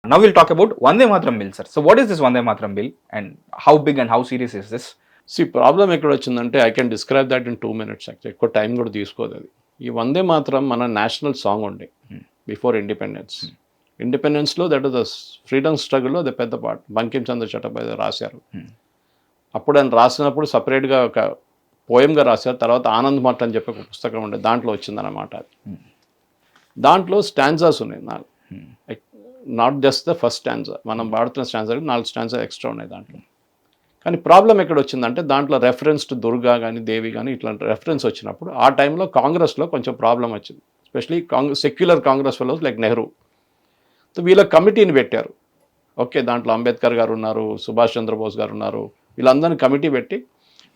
Now we'll talk about Vande Mataram bill, sir. So what is this Vande Mataram bill and how big and how serious is this? Problem ఎక్కడ వచ్చిందంటే I can describe that in 2 minutes actually. ఎక్కువ time కూడా తీసుకోదు అది. ఈ వందే మాత్రం మన national song ఉండే before independence. ఇండిపెండెన్స్లో దట్ ఇస్ ద ఫ్రీడమ్ స్ట్రగుల్లో అది పెద్ద పార్ట్. బంకిం చంద్ర చట్టోపాధ్యాయ రాశారు. అప్పుడు ఆయన రాసినప్పుడు సపరేట్గా ఒక పోయంగా రాశారు. తర్వాత ఆనంద్ మఠ్ అని చెప్పి ఒక పుస్తకం ఉండే, దాంట్లో వచ్చిందన్నమాట అది. దాంట్లో స్టాన్జాస్ ఉన్నాయి not just the first stanza, మనం వాడుతున్న స్టాన్జా 4 స్టాన్జా ఎక్స్ట్రా ఉన్నాయి దాంట్లో. కానీ ప్రాబ్లం ఎక్కడ వచ్చిందంటే దాంట్లో రెఫరెన్స్ టు దుర్గా కానీ దేవి కానీ ఇట్లాంటి రెఫరెన్స్ వచ్చినప్పుడు ఆ టైంలో కాంగ్రెస్లో కొంచెం ప్రాబ్లం వచ్చింది. Especially secular Congress fellows like Nehru. So వీళ్ళ కమిటీని పెట్టారు. ఓకే, దాంట్లో అంబేద్కర్ గారు ఉన్నారు, సుభాష్ చంద్రబోస్ గారు ఉన్నారు, వీళ్ళందరినీ కమిటీ పెట్టి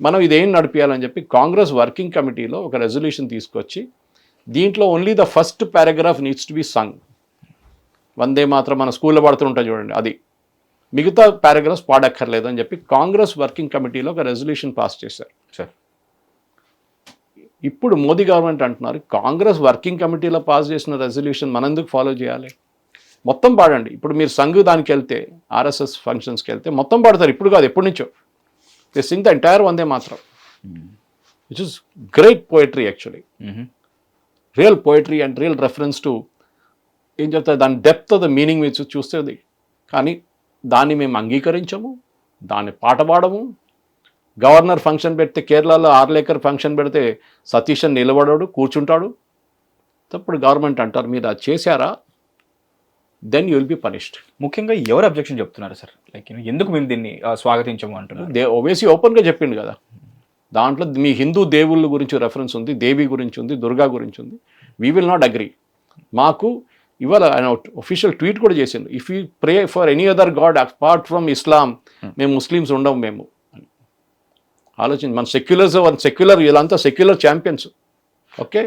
మనం ఇదేం నడిపించాలని చెప్పి కాంగ్రెస్ వర్కింగ్ కమిటీలో ఒక రెజల్యూషన్ తీసుకొచ్చి దీంట్లో only the first paragraph needs to be sung. Vande Mataram మన స్కూల్లో పడుతుంటాం చూడండి, అది మిగతా పారాగ్రాఫ్స్ పాడక్కర్లేదు అని చెప్పి కాంగ్రెస్ వర్కింగ్ కమిటీలో ఒక రెజల్యూషన్ పాస్ చేశారు. సార్ ఇప్పుడు మోదీ గవర్నమెంట్ అంటున్నారు కాంగ్రెస్ వర్కింగ్ కమిటీలో పాస్ చేసిన రెజల్యూషన్ మనం ఎందుకు ఫాలో చేయాలి, మొత్తం పాడండి. ఇప్పుడు మీరు సంఘ్ దానికి వెళ్తే, ఆర్ఎస్ఎస్ ఫంక్షన్స్కి వెళ్తే మొత్తం పాడతారు. ఇప్పుడు కాదు, ఎప్పటి నుంచో దే సింగ్ ద ఎంటైర్ వందే మాత్రం, which is great poetry actually, real poetry and real reference to ఏం చెప్తారు, దాని డెప్త్ ఆఫ్ ద మీనింగ్ మీరు చూస్తుంది. కానీ దాన్ని మేము అంగీకరించము, దాన్ని పాట పాడము. గవర్నర్ ఫంక్షన్ పెడితే కేరళలో ఆర్లేకర్ ఫంక్షన్ పెడితే సతీష్ అని నిలబడాడు, కూర్చుంటాడు. అప్పుడు గవర్నమెంట్ అంటారు మీరు అది చేశారా, then you will be punished. ముఖ్యంగా ఎవరు అబ్జెక్షన్ చెప్తున్నారు సార్, లైక్ ఎందుకు మేము దీన్ని స్వాగతించము అంటున్నారు? ఓవేసీ ఓపెన్గా చెప్పిండు కదా, దాంట్లో మీ హిందూ దేవుళ్ళ గురించి రెఫరెన్స్ ఉంది, దేవి గురించి ఉంది, దుర్గా గురించి ఉంది. We will not agree. మాకు ఇవాళ ఆయన ఒఫీషియల్ ట్వీట్ కూడా చేసిండు, if you pray for any other god apart from Islam మేము ముస్లిమ్స్ ఉండము మేము. ఆలోచించి మన సెక్యులర్ వీళ్ళంతా సెక్యులర్ ఛాంపియన్స్. ఓకే,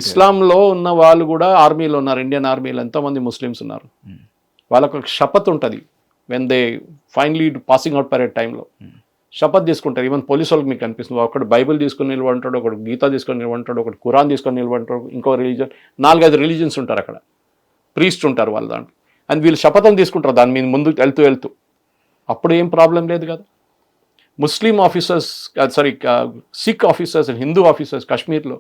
ఇస్లాంలో ఉన్న వాళ్ళు కూడా ఆర్మీలో ఉన్నారు, ఇండియన్ ఆర్మీలో ఎంతోమంది ముస్లిమ్స్ ఉన్నారు. వాళ్ళకు ఒక శపథ్ ఉంటుంది when they finally passing out parade టైంలో శపథ్ తీసుకుంటారు. ఈవెన్ పోలీసు వాళ్ళకి మీకు కనిపిస్తుంది, ఒకటి బైబిల్ తీసుకొని నిలబడతాడు, ఒకటి గీతా తీసుకొని నిలబడతాడు, ఒకటి ఖురాన్ తీసుకొని నిలబడతాడు, ఇంకో రిలీజన్, 4-5 రిలీజన్స్ ఉంటారు అక్కడ, ప్రీస్ట్ ఉంటారు వాళ్ళ దాంట్లో. అండ్ వీళ్ళు శపథం తీసుకుంటారు దాని మీద ముందుకు వెళ్తూ. అప్పుడు ఏం ప్రాబ్లం లేదు కదా. Muslim officers Sikh officers and Hindu officers కాశ్మీర్లో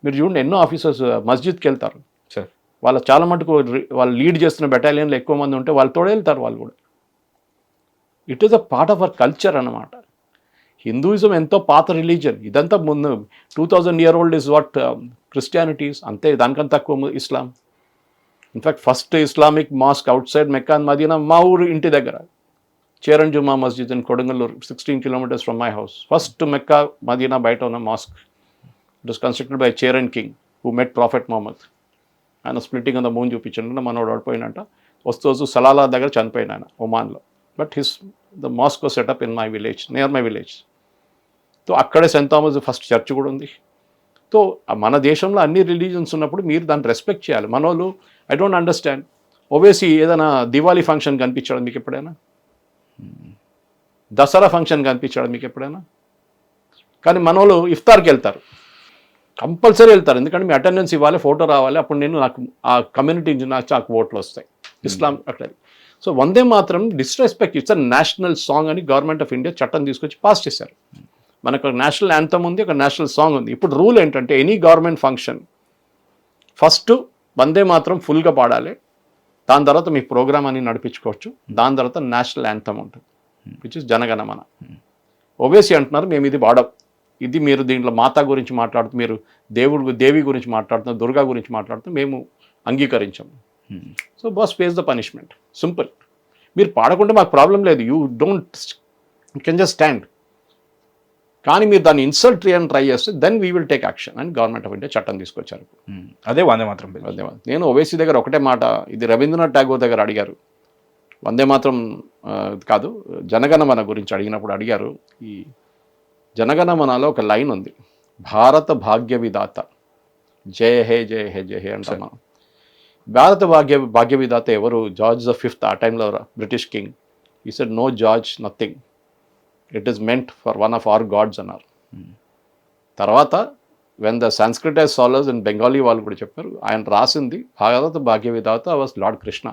మీరు చూడండి, ఎన్నో ఆఫీసర్స్ మస్జిద్కి వెళ్తారు సార్. వాళ్ళ చాలా మటుకు వాళ్ళు లీడ్ చేస్తున్న బెటాలియన్లో ఎక్కువ మంది ఉంటే వాళ్ళు తోడే వెళ్తారు వాళ్ళు కూడా. It is a part of our culture అన్నమాట. హిందూయిజం ఎంతో పాత రిలీజన్, ఇదంతా ముందు 2000 year old is what Christianity's, అంతే, దానికంత తక్కువ Islam. In fact first Islamic mosque outside Mecca and Medina మా ఊరు ఇంటి దగ్గర, Cheran Juma Masjid in Kodungallur, 16 kilometers from my house. First Mecca Medina బయట ఉన్న mosque. It was constructed by Cheran king who met prophet Muhammad. ఆయన స్ప్లిట్టింగ్ ఆన్ ద మూన్ చూపించండి, మనోడు ఓడిపోయినట్ట. వస్తూ సలాలా దగ్గర చనిపోయిన ఆయన ఒమాన్లో. But the mosque was set up in my village, near my village. So అక్కడే సెయింట్ థామస్ ఫస్ట్ చర్చ్ కూడా ఉంది. సో మన దేశంలో అన్ని రిలీజన్స్ ఉన్నప్పుడు మీరు దాన్ని రెస్పెక్ట్ చేయాలి. మనోళ్ళు ఐ డోంట్ అండర్స్టాండ్, ఓవేసీ ఏదైనా దివాళీ ఫంక్షన్ కనిపించాడు మీకు ఎప్పుడైనా, దసరా ఫంక్షన్ కనిపించాడు మీకు ఎప్పుడైనా? కానీ మనోళ్ళు ఇఫ్తార్కి వెళ్తారు, కంపల్సరీ వెళ్తారు, ఎందుకంటే మీ అటెండెన్స్ ఇవ్వాలి, ఫోటో రావాలి, అప్పుడు నాకు ఆ కమ్యూనిటీ నాకు ఓట్లు వస్తాయి. ఇస్లాం అట్లా. సో వందే మాత్రం disrespect, it's a national song అని గవర్నమెంట్ ఆఫ్ ఇండియా చట్టం తీసుకొచ్చి పాస్ చేశారు. మనకు ఒక నేషనల్ యాంథమ్ ఉంది, ఒక నేషనల్ సాంగ్ ఉంది. ఇప్పుడు రూల్ ఏంటంటే ఎనీ గవర్నమెంట్ ఫంక్షన్ ఫస్ట్ వందే మాత్రం ఫుల్గా పాడాలి, దాని తర్వాత మీ ప్రోగ్రామ్ అని నడిపించుకోవచ్చు, దాని తర్వాత నేషనల్ యాంథమ్ ఉంటుంది విచ్ ఇస్ జనగణమన. ఓవేసీ అంటున్నారు మేము ఇది వాడం, ఇది మీరు దీంట్లో మాతా గురించి మాట్లాడుతూ, మీరు దేవి గురించి మాట్లాడుతున్నారు, దుర్గా గురించి మాట్లాడుతూ మేము అంగీకరించాము. So boss face the punishment, simple. మీరు పాడకుంటే మాకు ప్రాబ్లం లేదు, యూ కెన్ జస్ట్ స్టాండ్. కానీ మీరు దాన్ని ఇన్సల్ట్ చేయని ట్రై చేస్తే then we will take action అని గవర్నమెంట్ ఆఫ్ ఇండియా చట్టం తీసుకొచ్చారు. అదే వందే మాత్రం. నేను ఓవేసీ దగ్గర ఒకటే మాట, ఇది రవీంద్రనాథ్ ఠాగూర్ దగ్గర అడిగారు, వందే మాత్రం కాదు జనగణమన గురించి అడిగినప్పుడు అడిగారు. ఈ జనగణమనలో ఒక లైన్ ఉంది, భారత భాగ్య విధాత జయ హే జయ హే జయ హే అంటాం మనం. భారత భాగ్య విధాత ఎవరు? జార్జ్ V ఆ టైంలో British king. He said no George, nothing, it is meant for one of our gods అన్నారు. తర్వాత when the Sanskritize scholars and Bengali వాళ్ళు కూడా చెప్పారు, ఆయన రాసింది Bharata Bhagya Vidhata was Lord Krishna.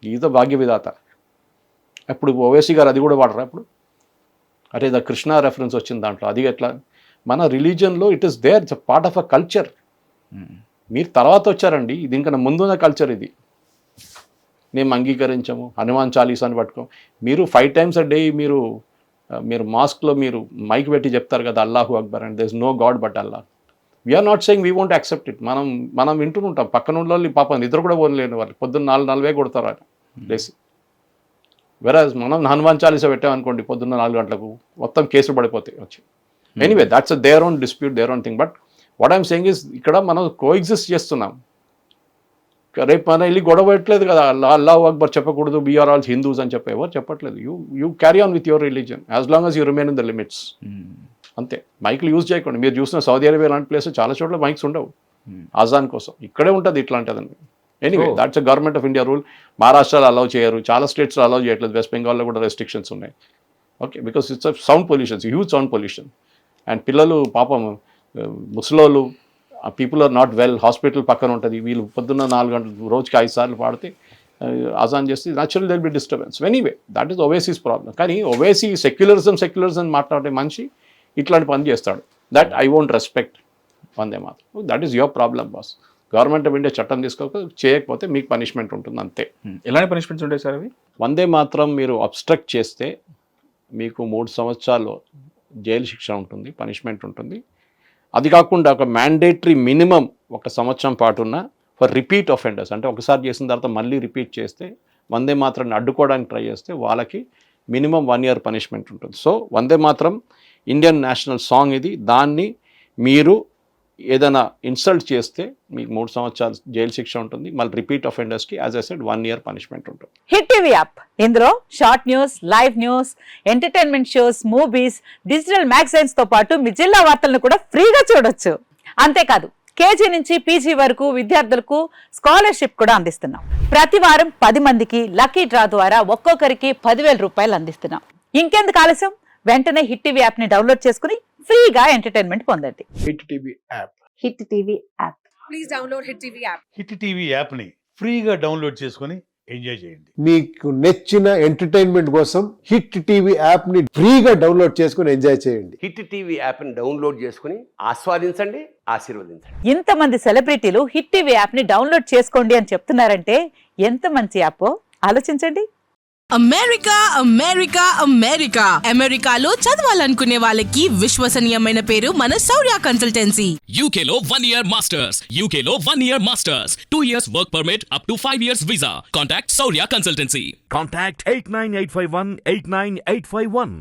Is the Bhagya Vidhata. ఇప్పుడు ఓవైసీ గారు అది కూడా వాడరా ఇప్పుడు? అరే ద కృష్ణ రెఫరెన్స్ వచ్చింది దాంట్లో, అది ఎట్లా? మన రిలీజన్లో it is there, it's part of a culture. మీరు తర్వాత వచ్చారండి, ఇది ఇంకా ముందున్న కల్చర్ ఇది. మేము అంగీకరించము, హనుమాన్ చాలీసాని పట్టుకోం. మీరు 5 times a day మీరు మాస్క్లో మీరు మైక్ పెట్టి చెప్తారు కదా అల్లాహు అక్బర్ and there is no god but Allah. We are not saying we won't accept it. మనం వింటుంటాం, పక్కన వాళ్ళు పాపం నిద్ర కూడా పోలేని వాళ్ళు పొద్దున్న 4:40 కొడతారు ఆయన లేసి. వెరాజ్ మనం హనుమాన్ చాలీసా పెట్టామనుకోండి పొద్దున్న 4 గంటలకు మొత్తం కేసులు పడిపోతాయి వచ్చి. Anyway that's their own dispute, their own thing. But what I'm saying is ఇక్కడ మనం కోఎగ్జిస్ట్ చేస్తున్నాం. రేపు మన వెళ్ళి గొడవ పెట్టలేదు కదా అల్లాహు అక్బర్ చెప్పకూడదు, వీఆర్ ఆల్ హిందూస్ అని చెప్పేవారు చెప్పట్లేదు. You carry on with your religion as long as you remain in the limits. అంతే. మైక్లు యూజ్ చేయకండి. మీరు చూసిన సౌదీ అరేబియా లాంటి ప్లేస్ చాలా చోట్ల మైక్స్ ఉండవు అజాన్ కోసం, ఇక్కడే ఉంటుంది ఇట్లాంటిదని. Anyway that's a government of India rule. మహారాష్ట్రలో అలౌ చేయరు, చాలా స్టేట్స్లో అలౌ చేయట్లేదు, వెస్ట్ బెంగాల్లో కూడా రెస్ట్రిక్షన్స్ ఉన్నాయి. Okay, because it's a sound pollution, huge sound pollution. And పిల్లలు పాపం ముసలోళ్ళు, people are not well, hospital పక్కన ఉంటుంది, వీళ్ళు పొద్దున్న 4 గంటలు రోజుకి 5 సార్లు పాడితే అజాన్ చేస్తే natural there be disturbance. Anyway that is Owaisi's problem. కానీ ఓవైసీ సెక్యులరిజం మాట్లాడే మనిషి ఇట్లాంటి పని చేస్తాడు. That I won't respect Vande Mataram. That is your problem boss. Government of India చట్టం చేయకపోతే మీకు పనిష్మెంట్ ఉంటుంది అంతే. ఎలాంటి పనిష్మెంట్స్ ఉంటాయి సార్ అవి? వందే మాత్రం మీరు అబ్స్ట్రక్ట్ చేస్తే మీకు 3 సంవత్సరాలు జైలు శిక్ష ఉంటుంది, పనిష్మెంట్ ఉంటుంది. అది కాకుండా ఒక మ్యాండేటరీ మినిమం 1 సంవత్సరం పాటు ఉన్న ఫర్ రిపీట్ అఫెండర్స్, అంటే ఒకసారి చేసిన తర్వాత మళ్ళీ రిపీట్ చేస్తే వందే మాత్రాన్ని అడ్డుకోవడానికి ట్రై చేస్తే వాళ్ళకి మినిమం 1 year పనిష్మెంట్ ఉంటుంది. సో వందే మాత్రం ఇండియన్ నేషనల్ సాంగ్ ఇది. దాన్ని మీరు ఏదైనా ఇన్సల్ట్ చేస్తే మీకు 3 సంవత్సరాలు జైలు శిక్ష ఉంటుంది. మళ్ళీ రిపీట్ అఫెండర్స్కి as I said 1 year punishment ఉంటుంది. హిట్ టీవీ యాప్, ఇందులో short news, live news, entertainment shows, movies, digital magazines తో పాటు మీ జిల్లా వార్తలను కూడా ఫ్రీగా చూడొచ్చు. అంతేకాదు కేజీ నుంచి పీజీ వరకు విద్యార్థులకు స్కాలర్షిప్ కూడా అందిస్తున్నాం. ప్రతి వారం 10 మందికి లక్కీ డ్రా ద్వారా ఒక్కొక్కరికి 10,000 రూపాయలు అందిస్తున్నాం. ఇంకెందుకు ఆలస్యం, వెంటనే హిట్ టీవీ యాప్ ని డౌన్లోడ్ చేసుకుని ఫ్రీగా ఎంటర్టైన్మెంట్ పొందండి. Hit TV app. Hit TV app. Please download hit TV app. Hit TV యాప్ని ఫ్రీగా డౌన్లోడ్ చేసుకొని ఎంజాయ్ చేయండి. మీకు నచ్చిన ఎంటర్టైన్మెంట్ కోసం హిట్ టీవీ యాప్ని ఫ్రీగా డౌన్లోడ్ చేసుకొని ఎంజాయ్ చేయండి. హిట్ టీవీ యాప్ని డౌన్లోడ్ చేసుకుని ఆస్వాదించండి, ఆశీర్వదించండి. ఇంతమంది సెలబ్రిటీలు హిట్ టీవీ యాప్ ని డౌన్లోడ్ చేసుకోండి అని చెప్తున్నారంటే ఎంత మంచి యాప్ ఆలోచించండి. అమెరికా అమెరికా అమెరికా అమెరికాలో చదవాలనుకునే వాళ్ళకి విశ్వసనీయమైన పేరు మన శౌర్య కన్సల్టెన్సీ. UK లో 1 year masters, UK లో 1 year masters, 2 years work permit up to 5 years visa. Contact Saurya Consultancy. Contact 89851 89851.